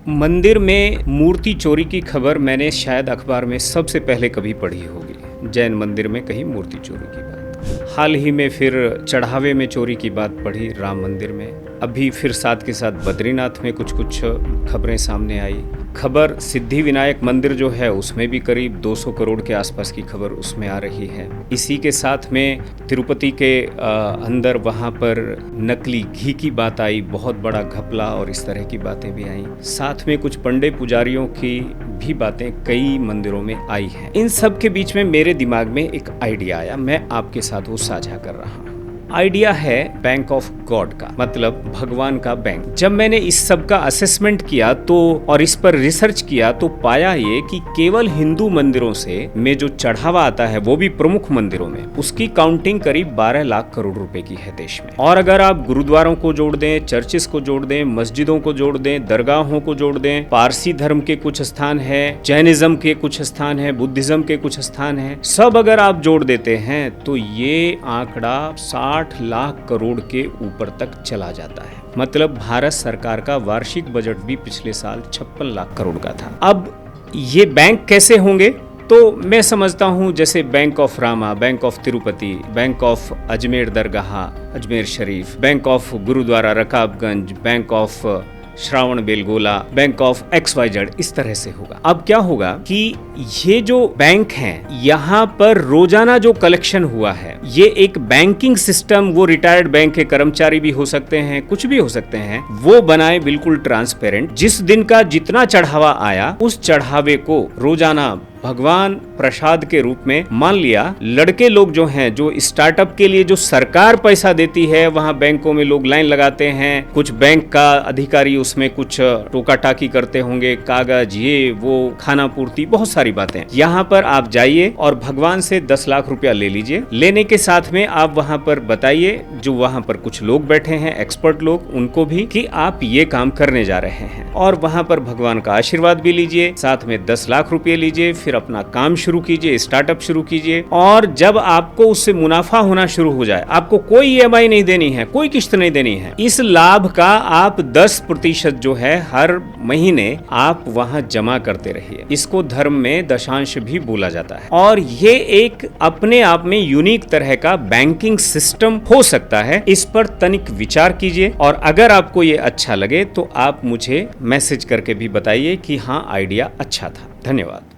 मंदिर में मूर्ति चोरी की खबर मैंने शायद अखबार में सबसे पहले कभी पढ़ी होगी। जैन मंदिर में कहीं मूर्ति चोरी की बात। हाल ही में फिर चढ़ावे में चोरी की बात पढ़ी राम मंदिर में। अभी फिर साथ के साथ बद्रीनाथ में कुछ खबरें सामने आई। खबर सिद्धि विनायक मंदिर जो है उसमें भी करीब 200 करोड़ के आसपास की खबर उसमें आ रही है। इसी के साथ में तिरुपति के अंदर वहाँ पर नकली घी की बात आई, बहुत बड़ा घपला और इस तरह की बातें भी आई। साथ में कुछ पंडे पुजारियों की भी बातें कई मंदिरों में आई हैं। इन सब के बीच में मेरे दिमाग में एक आइडिया आया, मैं आपके साथ वो साझा कर रहा हूँ। आइडिया है बैंक ऑफ गॉड का, मतलब भगवान का बैंक। जब मैंने इस सब का असेसमेंट किया तो और इस पर रिसर्च किया तो पाया ये कि केवल हिंदू मंदिरों से में जो चढ़ावा आता है वो भी प्रमुख मंदिरों में, उसकी काउंटिंग करीब 12 लाख करोड़ रुपए की है देश में। और अगर आप गुरुद्वारों को जोड़ दें, चर्चिस को जोड़ दें, मस्जिदों को जोड़ दें, दरगाहों को जोड़ दें, पारसी धर्म के कुछ स्थान है, जैनिज्म के कुछ स्थान है, बुद्धिज्म के कुछ स्थान है, सब अगर आप जोड़ देते हैं तो ये आंकड़ा 60 लाख करोड़ के ऊपर तक चला जाता है। मतलब भारत सरकार का वार्षिक बजट भी पिछले साल 56 लाख करोड़ का था। अब ये बैंक कैसे होंगे? तो मैं समझता हूँ जैसे bank of Rama, bank of Tirupati, bank of Ajmer Dargah, Ajmer Sharif, bank of Gurudwara Rakabganj, bank of Shravana Belagola, bank of XYZ, इस तरह से होगा। अब क्या होगा कि ये जो बैंक हैं, यहाँ पर रोजाना जो कलेक्शन हुआ है, ये एक बैंकिंग सिस्टम, वो रिटायर्ड बैंक के कर्मचारी भी हो सकते हैं, कुछ भी हो सकते हैं, वो बनाए बिल्कुल ट्रांसपेरेंट। जिस दिन का जितना चढ़ावा आया उस चढ़ावे को रोजाना भगवान प्रसाद के रूप में मान लिया। लड़के लोग जो हैं, जो स्टार्टअप के लिए जो सरकार पैसा देती है, वहां बैंकों में लोग लाइन लगाते हैं, कुछ बैंक का अधिकारी उसमें कुछ टोका टाकी करते होंगे, कागज ये वो, खाना पूर्ति, बहुत सारी बातें। यहाँ पर आप जाइए और भगवान से 10 लाख रुपया ले लीजिए। लेने के साथ में आप वहां पर बताइए, जो वहां पर कुछ लोग बैठे हैं, एक्सपर्ट लोग, उनको भी कि आप ये काम करने जा रहे हैं, और वहां पर भगवान का आशीर्वाद भी लीजिए, साथ में 10 लाख रुपये लीजिए, फिर अपना काम शुरू कीजिए, स्टार्टअप शुरू कीजिए। और जब आपको उससे मुनाफा होना शुरू हो जाए, आपको कोई EMI नहीं देनी है, कोई किस्त नहीं देनी है, इस लाभ का आप 10% जो है हर महीने आप वहां जमा करते रहिए। इसको धर्म में दशांश भी बोला जाता है, और ये एक अपने आप में यूनिक तरह का बैंकिंग सिस्टम हो सकता है। इस पर तनिक विचार कीजिए, और अगर आपको ये अच्छा लगे तो आप मुझे मैसेज करके भी बताइए कि हाँ, आइडिया अच्छा था। धन्यवाद।